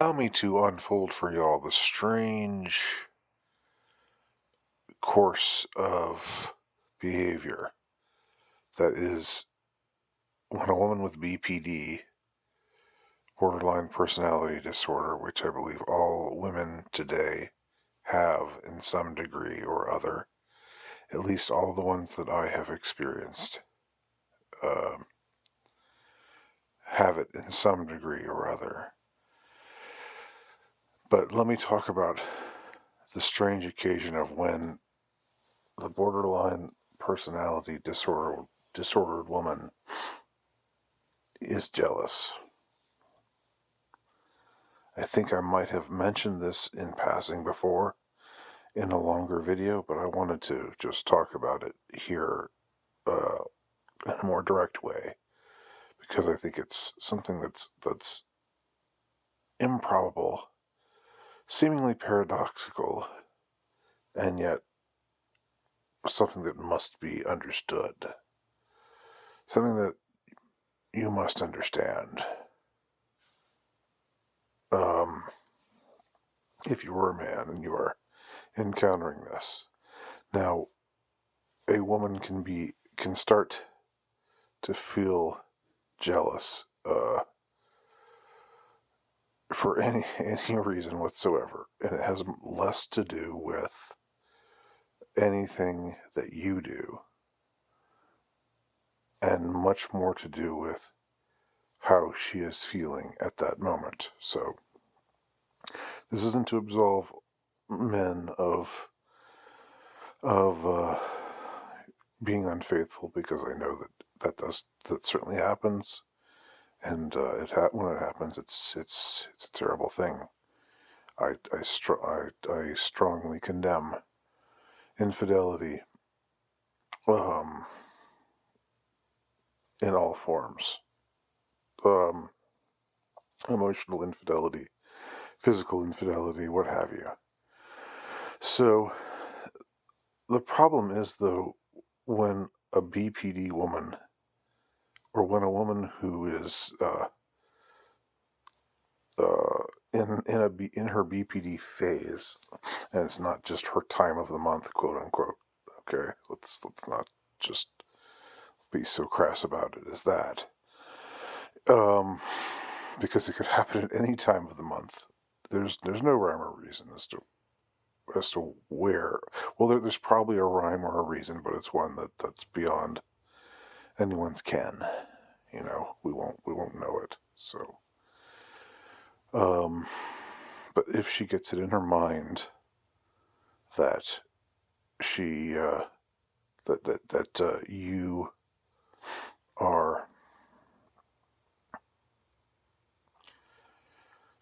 Allow me to unfold for y'all the strange course of behavior that is when a woman with BPD, borderline personality disorder, which I believe all women today have in some degree or other, at least all the ones that I have experienced, uh, have it in some degree or other. But let me talk about the strange occasion of when the borderline personality disordered woman is jealous. I think I might have mentioned this in passing before in a longer video, but I wanted to just talk about it here in a more direct way because I think it's something that's improbable, seemingly paradoxical, and yet something that must be understood. Something that you must understand. If you were a man and you are encountering this. Now, a woman can start to feel jealous for any reason whatsoever, and it has less to do with anything that you do, and much more to do with how she is feeling at that moment. So, this isn't to absolve men of being unfaithful, because I know that certainly happens. And when it happens, it's a terrible thing. I strongly condemn infidelity, um, in all forms, um, emotional infidelity, physical infidelity, what have you. So the problem is, though, when a BPD woman, or when a woman who is in her BPD phase, and it's not just her time of the month, quote unquote. Okay, let's not just be so crass about it as that, um, because it could happen at any time of the month. There's no rhyme or reason as to where. Well, there's probably a rhyme or a reason, but it's one that's beyond anyone's ken. We won't know it. So, um, but if she gets it in her mind that she that you are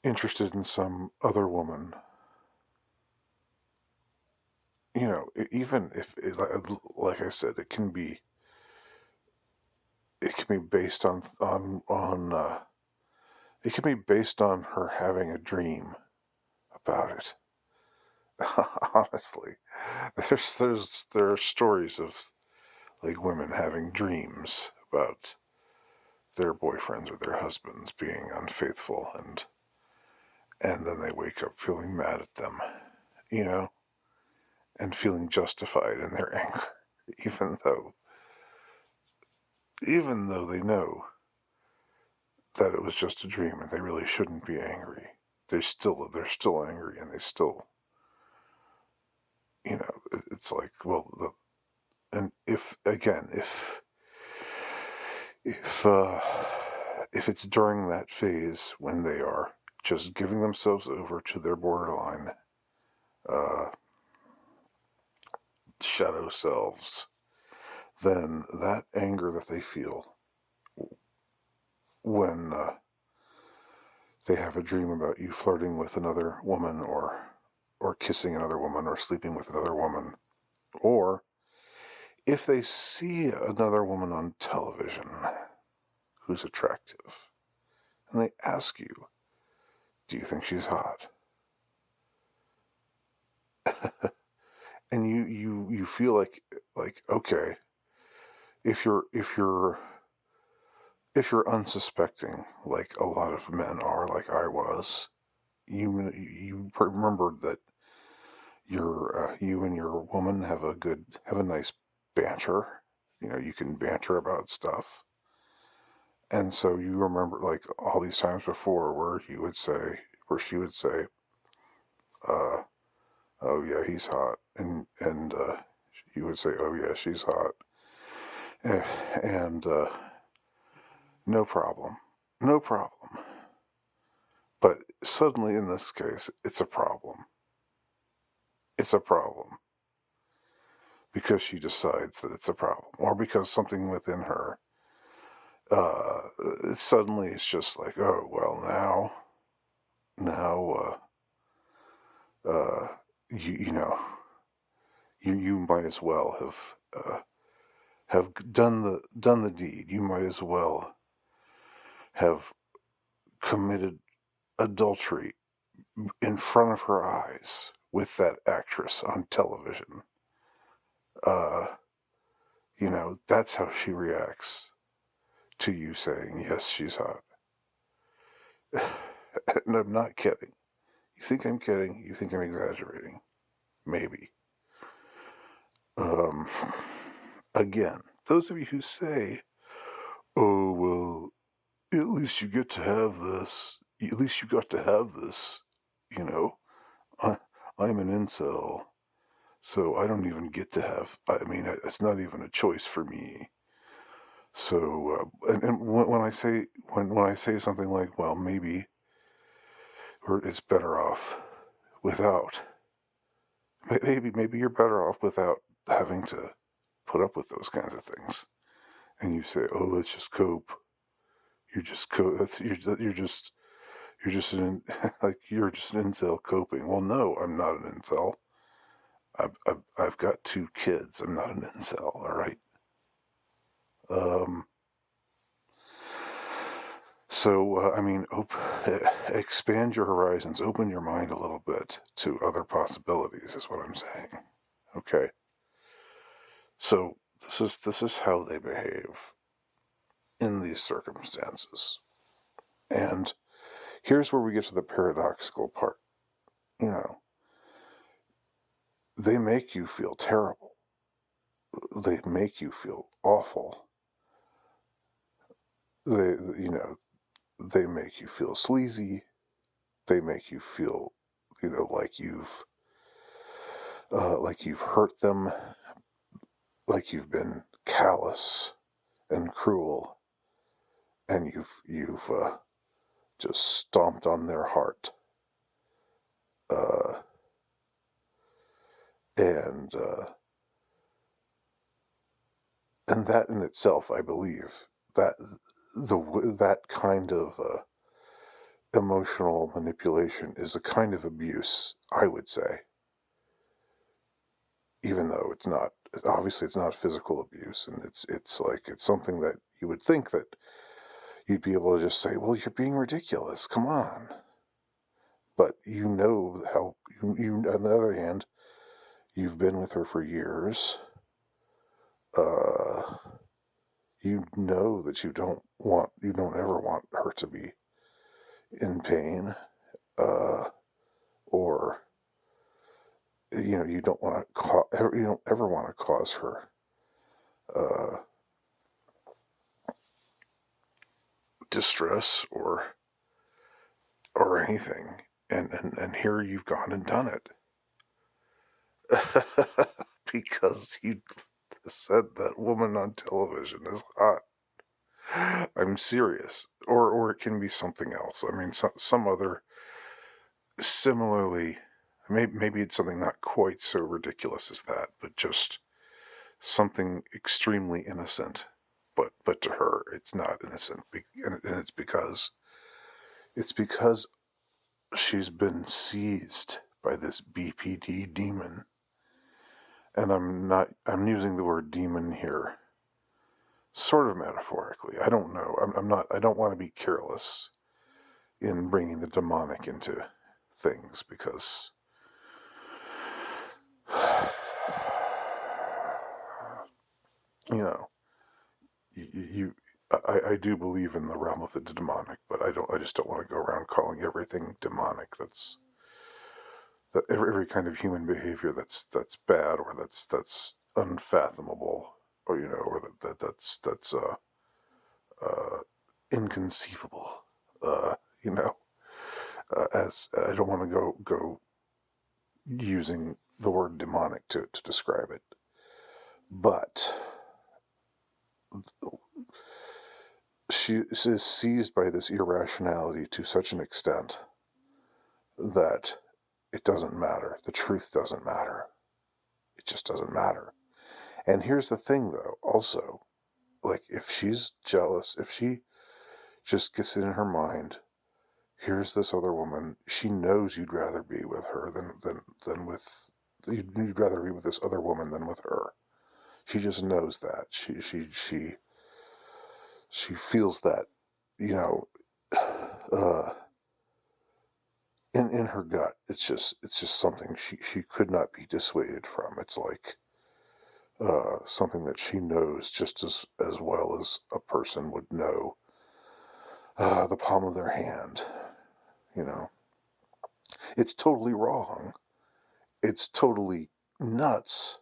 interested in some other woman, even if like I said, it can be based on it can be based on her having a dream about it. Honestly, there are stories of, like, women having dreams about their boyfriends or their husbands being unfaithful, and then they wake up feeling mad at them, you know, and feeling justified in their anger, even though they know that it was just a dream and they really shouldn't be angry. They're still angry, and they still, it's like, well, and if if it's during that phase when they are just giving themselves over to their borderline uh, shadow selves, then that anger that they feel when they have a dream about you flirting with another woman, or kissing another woman, or sleeping with another woman, or if they see another woman on television who's attractive, and they ask you, do you think she's hot? And you feel like, okay, if you're unsuspecting, like a lot of men are, like I was, you remembered that you and your woman have a nice banter. You can banter about stuff. And so you remember, like, all these times before where she would say, uh, "Oh yeah, he's hot," and you would say, "Oh yeah, she's hot," and no problem, no problem. But suddenly, in this case, it's a problem. It's a problem because she decides that it's a problem, or because something within her. Suddenly, it's just like, oh well, now, you know, you might as well have done the deed. You might as well have committed adultery in front of her eyes with that actress on television. Uh, that's how she reacts to you saying, yes, she's hot. And I'm not kidding. You think I'm kidding? You think I'm exaggerating? Maybe. Um, Again, those of you who say, oh, well, at least you get to have this. At least you got to have this. You know, I'm an incel, so I don't even get to have. I mean, it's not even a choice for me. So, and when I say something like, well, maybe, or it's better off without. Maybe you're better off without having to put up with those kinds of things. And you say, oh, let's just cope. You're just you're just an like you're just an incel coping. Well, no, I'm not an incel. I've got 2 kids. I'm not an incel. All right. Um. So I mean, expand your horizons, open your mind a little bit to other possibilities. Is what I'm saying. Okay. So this is how they behave in these circumstances, and here's where we get to the paradoxical part. You know, they make you feel terrible. They make you feel awful. They make you feel sleazy. They make you feel, like you've hurt them, like you've been callous and cruel, and you've just stomped on their heart. Uh, and and that in itself, I believe that that kind of emotional manipulation is a kind of abuse, I would say, even though it's not physical abuse, and it's something that you would think that you'd be able to just say, well, you're being ridiculous, come on. But how on the other hand, you've been with her for years. uh you know that you don't ever want her to be in pain, uh or you don't ever want to cause her uh distress or anything, and here you've gone and done it. Because you said that woman on television is hot. I'm serious. Or it can be something else. I mean, some other similarly, maybe it's something not quite so ridiculous as that, but just something extremely innocent. But to her, it's not innocent, and it's because she's been seized by this BPD demon. And I'm using the word demon here sort of metaphorically. I don't know. I don't want to be careless in bringing the demonic into things, because you know, you I do believe in the realm of the demonic, but I just don't want to go around calling everything demonic. That every kind of human behavior that's bad, or that's unfathomable, or or that's uh, inconceivable. Uh, you know, as I don't want to go using the word demonic to describe it, but she is seized by this irrationality to such an extent that it doesn't matter. The truth doesn't matter. It just doesn't matter. And here's the thing, though, also, like, if she's jealous, if she just gets it in her mind, here's this other woman, she knows you'd rather be with her than with, you'd rather be with this other woman than with her. She just knows that. She feels that, you know, uh, in her gut. It's just something she could not be dissuaded from. It's like something that she knows just as well as a person would know the palm of their hand. You know, it's totally wrong. It's totally nuts,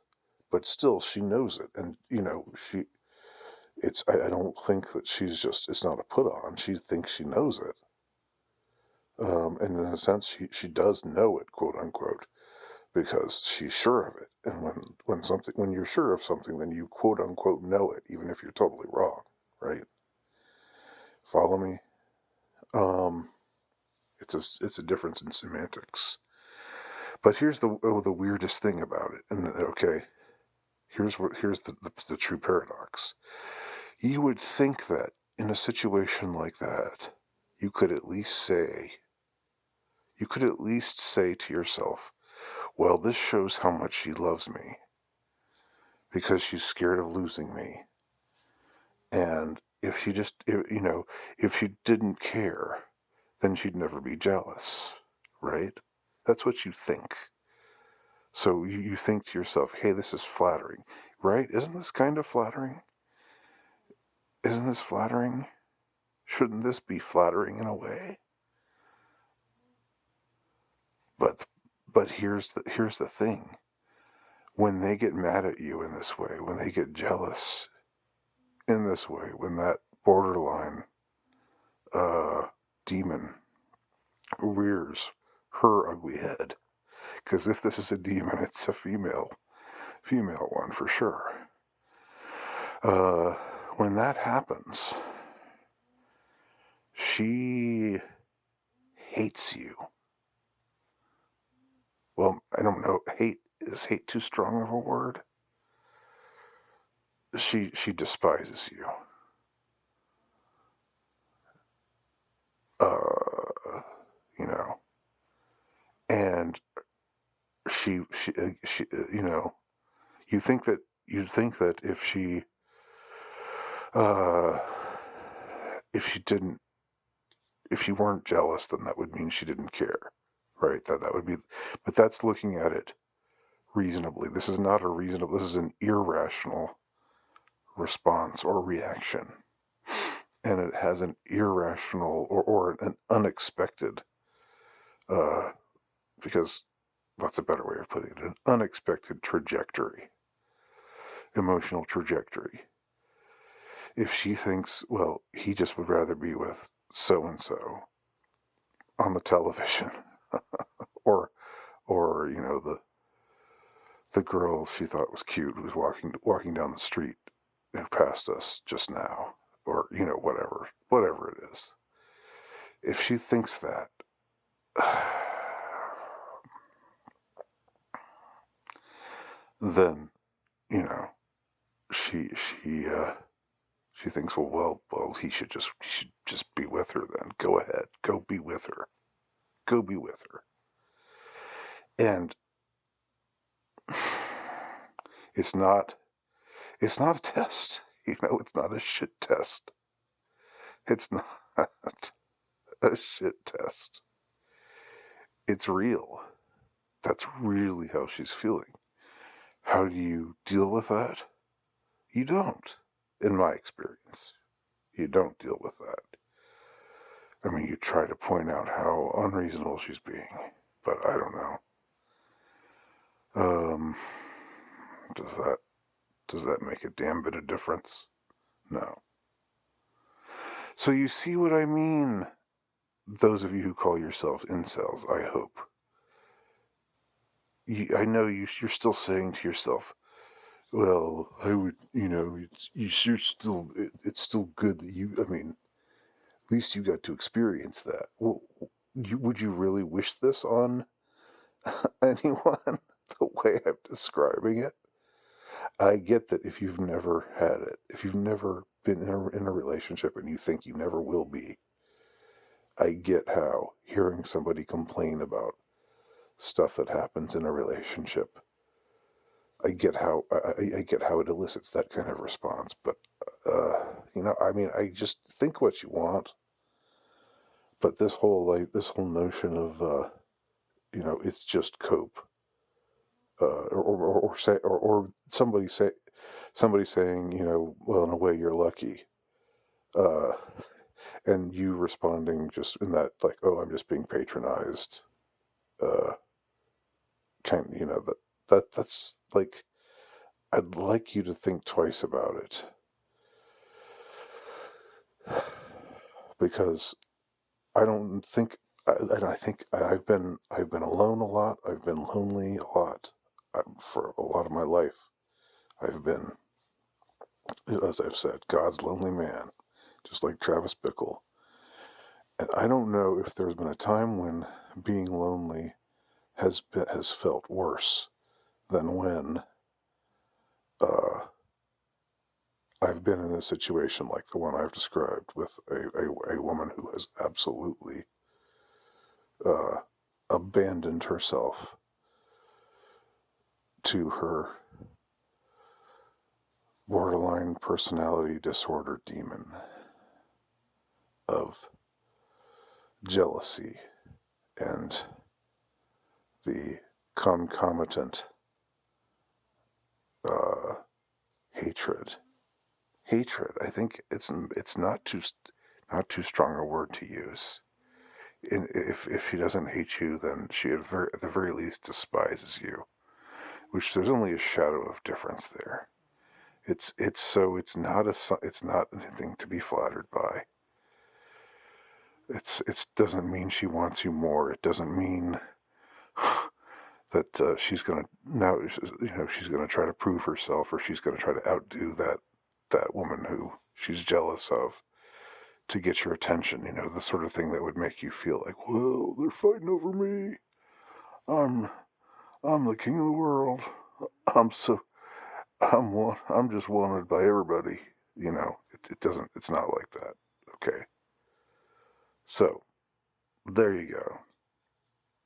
but still she knows it, and I don't think that it's not a put on. She thinks she knows it. And in a sense, she does know it, quote unquote, because she's sure of it. And when you're sure of something, then you quote unquote know it, even if you're totally wrong, right? Follow me? Um, it's a difference in semantics. But here's the weirdest thing about it. And okay, here's the true paradox. You would think that in a situation like that, you could at least say to yourself, well, this shows how much she loves me because she's scared of losing me. And if if she didn't care, then she'd never be jealous, right? That's what you think. So you think to yourself, hey, this is flattering, right? Isn't this kind of flattering? Isn't this flattering? Shouldn't this be flattering in a way? But here's the thing. When they get mad at you in this way, when they get jealous in this way, when that borderline demon rears her ugly head, because if this is a demon, it's a female one for sure. When that happens, she hates you. Well, I don't know. Is hate too strong of a word? She despises you. Uh, you know, and she you think that uh, if she didn't, if she weren't jealous, then that would mean she didn't care, right? That would be, but that's looking at it reasonably. This is not a reasonable. This is an irrational response or reaction, and it has an irrational or an unexpected, because that's a better way of putting it, an unexpected trajectory, emotional trajectory. If she thinks, well, he just would rather be with so and so on the television, or the girl she thought was cute was walking down the street and past us just now, or whatever it is. If she thinks that, then she she thinks, well, he should just be with her then. Go ahead, go be with her, and it's not a test. It's not a shit test. It's not a shit test. It's real. That's really how she's feeling. How do you deal with that? You don't, in my experience. You don't deal with that. I mean, you try to point out how unreasonable she's being, but I don't know. Does that make a damn bit of difference? No. So you see what I mean? Those of you who call yourselves incels, I hope. I know you're still saying to yourself, well, I would, you're still, it's still good that I mean, at least you got to experience that. Well, would you really wish this on anyone the way I'm describing it? I get that if you've never had it, if you've never been in a relationship and you think you never will be, I get how hearing somebody complain about stuff that happens in a relationship, I get how it elicits that kind of response. But I mean, I just think what you want. But this whole notion of it's just cope, or somebody saying, well, in a way you're lucky, and you responding just in that, like, oh, I'm just being patronized, that's like, I'd like you to think twice about it, because I don't think, and I think I've been alone a lot. I've been lonely a lot for a lot of my life. I've been, as I've said, God's lonely man, just like Travis Bickle. And I don't know if there's been a time when being lonely has felt worse than when I've been in a situation like the one I've described with a woman who has absolutely abandoned herself to her borderline personality disorder demon of jealousy and the concomitant hatred. I think it's not too strong a word to use. If she doesn't hate you, then she at the very least despises you. Which there's only a shadow of difference there. It's not anything to be flattered by. It doesn't mean she wants you more. It doesn't mean that she's gonna she's gonna try to prove herself, or she's gonna try to outdo that woman who she's jealous of to get your attention. The sort of thing that would make you feel like, well, they're fighting over me. I'm the king of the world. I'm just wanted by everybody. It doesn't. It's not like that. Okay. So there you go.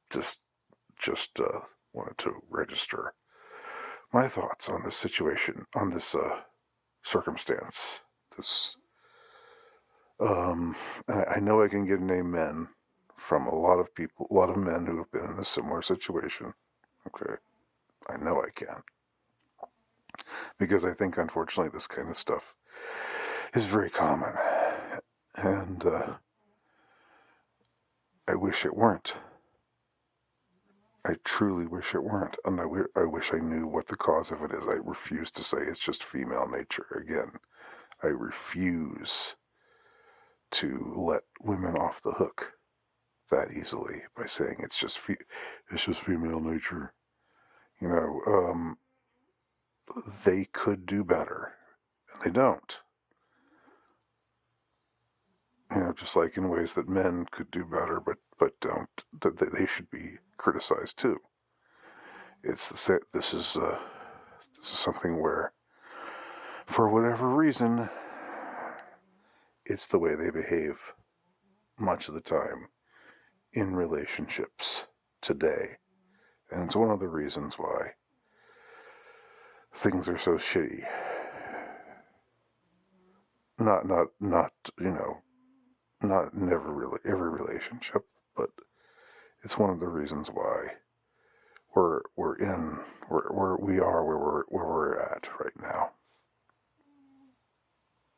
Just wanted to register my thoughts on this situation, on this circumstance. This I know I can get an amen from a lot of people, a lot of men who have been in a similar situation. Okay, I know I can, because I think, unfortunately, this kind of stuff is very common, and I wish it weren't. I truly wish it weren't, and I wish I knew what the cause of it is. I refuse to say it's just female nature. Again, I refuse to let women off the hook that easily by saying it's just female nature. They could do better, and they don't. Just like in ways that men could do better, but don't. That they should be criticized too. This is something where, for whatever reason, it's the way they behave much of the time in relationships today, and it's one of the reasons why things are so shitty. Not not in every relationship, but it's one of the reasons why we are where we're at right now.